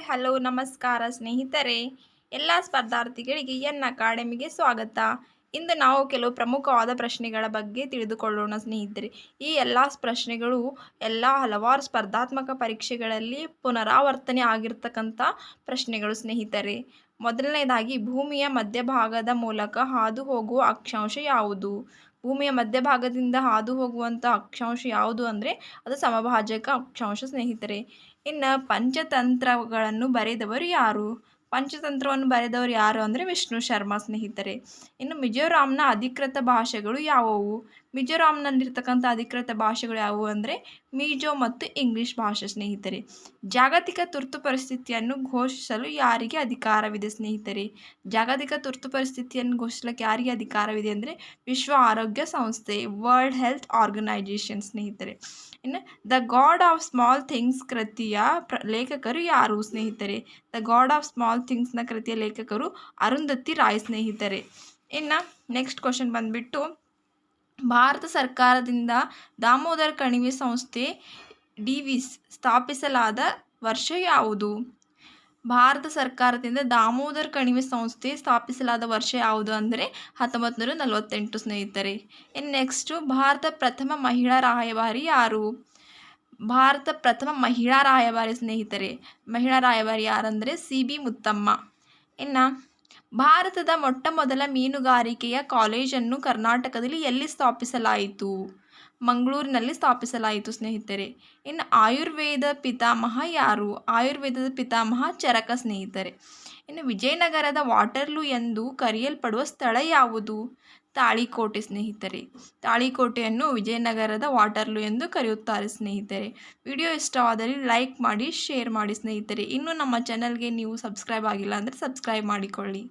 Hello ನಮಸ್ಕಾರ ಸ್ನೇಹಿತರೆ. ಎಲ್ಲ ಸ್ಪರ್ಧಾರ್ಥಿಗಳಿಗೆ ಎನ್ ಅಕಾಡೆಮಿಗೆ ಸ್ವಾಗತ. ಇಂದು ನಾವು ಕೆಲವು ಪ್ರಮುಖವಾದ ಪ್ರಶ್ನೆಗಳ ಬಗ್ಗೆ ತಿಳಿದುಕೊಳ್ಳೋಣ ಸ್ನೇಹಿತರೆ. ಈ ಎಲ್ಲ ಪ್ರಶ್ನೆಗಳು ಹಲವಾರು ಸ್ಪರ್ಧಾತ್ಮಕ ಪರೀಕ್ಷೆಗಳಲ್ಲಿ ಪುನರಾವರ್ತನೆ ಆಗಿರ್ತಕ್ಕಂಥ ಪ್ರಶ್ನೆಗಳು ಸ್ನೇಹಿತರೆ. ಮೊದಲನೇದಾಗಿ, ಭೂಮಿಯ ಮಧ್ಯಭಾಗದ ಮೂಲಕ ಹಾದು ಹೋಗುವ ಅಕ್ಷಾಂಶ ಯಾವುದು? ಭೂಮಿಯ ಮಧ್ಯಭಾಗದಿಂದ ಹಾದು ಹೋಗುವಂಥ ಅಕ್ಷಾಂಶ ಯಾವುದು ಅಂದರೆ ಅದು ಸಮಭಾಜಕ ಅಕ್ಷಾಂಶ ಸ್ನೇಹಿತರೆ. ಇನ್ನು ಪಂಚತಂತ್ರಗಳನ್ನು ಬರೆದವರು ಯಾರು? ಪಂಚತಂತ್ರವನ್ನು ಬರೆದವರು ಯಾರು ಅಂದರೆ ವಿಷ್ಣು ಶರ್ಮಾ ಸ್ನೇಹಿತರೆ. ಇನ್ನು ಮಿಜೋರಾಂನ ಅಧಿಕೃತ ಭಾಷೆಗಳು ಯಾವುವು? ಮಿಜೋರಾಂನಲ್ಲಿರ್ತಕ್ಕಂಥ ಅಧಿಕೃತ ಭಾಷೆಗಳು ಯಾವುವು ಅಂದರೆ ಮಿಜೋ ಮತ್ತು ಇಂಗ್ಲಿಷ್ ಭಾಷೆ ಸ್ನೇಹಿತರೆ. ಜಾಗತಿಕ ತುರ್ತು ಪರಿಸ್ಥಿತಿಯನ್ನು ಘೋಷಿಸಲು ಯಾರಿಗೆ ಅಧಿಕಾರವಿದೆ ಸ್ನೇಹಿತರೆ? ಜಾಗತಿಕ ತುರ್ತು ಪರಿಸ್ಥಿತಿಯನ್ನು ಘೋಷಿಸಲಿಕ್ಕೆ ಯಾರಿಗೆ ಅಧಿಕಾರವಿದೆ ಅಂದರೆ ವಿಶ್ವ ಆರೋಗ್ಯ ಸಂಸ್ಥೆ, ವರ್ಲ್ಡ್ ಹೆಲ್ತ್ ಆರ್ಗನೈಜೇಷನ್ ಸ್ನೇಹಿತರೆ. ಇನ್ನು the god of small things ಕೃತಿಯ ಲೇಖಕರು ಯಾರು ಸ್ನೇಹಿತರೆ? ದ ಗಾಡ್ ಆಫ್ ಸ್ಮಾಲ್ ಥಿಂಗ್ಸ್ನ ಕೃತಿಯ ಲೇಖಕರು ಅರುಂಧತಿ ರಾಯ್ ಸ್ನೇಹಿತರೆ. ಇನ್ನು ನೆಕ್ಸ್ಟ್ ಕ್ವಶನ್ ಬಂದುಬಿಟ್ಟು, ಭಾರತ ಸರ್ಕಾರದಿಂದ ದಾಮೋದರ ಕಣಿವೆ ಸಂಸ್ಥೆ ಡಿವಿಸ್ ಸ್ಥಾಪಿಸಲಾದ ವರ್ಷ ಯಾವುದು? ಭಾರತ ಸರ್ಕಾರದಿಂದ ದಾಮೋದರ ಕಣಿವೆ ಸಂಸ್ಥೆ ಸ್ಥಾಪಿಸಲಾದ ವರ್ಷ ಯಾವುದು ಅಂದರೆ 1948 ಸ್ನೇಹಿತರೆ. ಇನ್ನು ನೆಕ್ಸ್ಟು, ಭಾರತ ಪ್ರಥಮ ಮಹಿಳಾ ರಾಯಭಾರಿ ಯಾರು? ಭಾರತ ಪ್ರಥಮ ಮಹಿಳಾ ರಾಯಭಾರಿ ಸ್ನೇಹಿತರೆ. ಮಹಿಳಾ ರಾಯಭಾರಿ ಯಾರಂದರೆ CB ಮುತ್ತಮ್ಮ. ಇನ್ನು ಭಾರತದ ಮೊಟ್ಟ ಮೊದಲ ಮೀನುಗಾರಿಕೆಯ ಕಾಲೇಜನ್ನು ಕರ್ನಾಟಕದಲ್ಲಿ ಎಲ್ಲಿ ಸ್ಥಾಪಿಸಲಾಯಿತು? ಮಂಗಳೂರಿನಲ್ಲಿ ಸ್ಥಾಪಿಸಲಾಯಿತು ಸ್ನೇಹಿತರೆ. ಇನ್ನು ಆಯುರ್ವೇದ ಪಿತಾಮಹ ಯಾರು? ಆಯುರ್ವೇದದ ಪಿತಾಮಹ ಚರಕ ಸ್ನೇಹಿತರೆ. ಇನ್ನು ವಿಜಯನಗರದ ವಾಟರ್ಲೂ ಎಂದು ಕರೆಯಲ್ಪಡುವ ಸ್ಥಳ ಯಾವುದು? ತಾಳಿಕೋಟೆ ಸ್ನೇಹಿತರೆ. ತಾಳಿಕೋಟೆಯನ್ನು ವಿಜಯನಗರದ ವಾಟರ್ಲೂ ಎಂದು ಕರೆಯುತ್ತಾರೆ ಸ್ನೇಹಿತರೆ. ವಿಡಿಯೋ ಇಷ್ಟವಾದಲ್ಲಿ ಲೈಕ್ ಮಾಡಿ, ಶೇರ್ ಮಾಡಿ ಸ್ನೇಹಿತರೆ. ಇನ್ನೂ ನಮ್ಮ ಚಾನಲ್ಗೆ ನೀವು ಸಬ್ಸ್ಕ್ರೈಬ್ ಆಗಿಲ್ಲ ಅಂದರೆ ಸಬ್ಸ್ಕ್ರೈಬ್ ಮಾಡಿಕೊಳ್ಳಿ.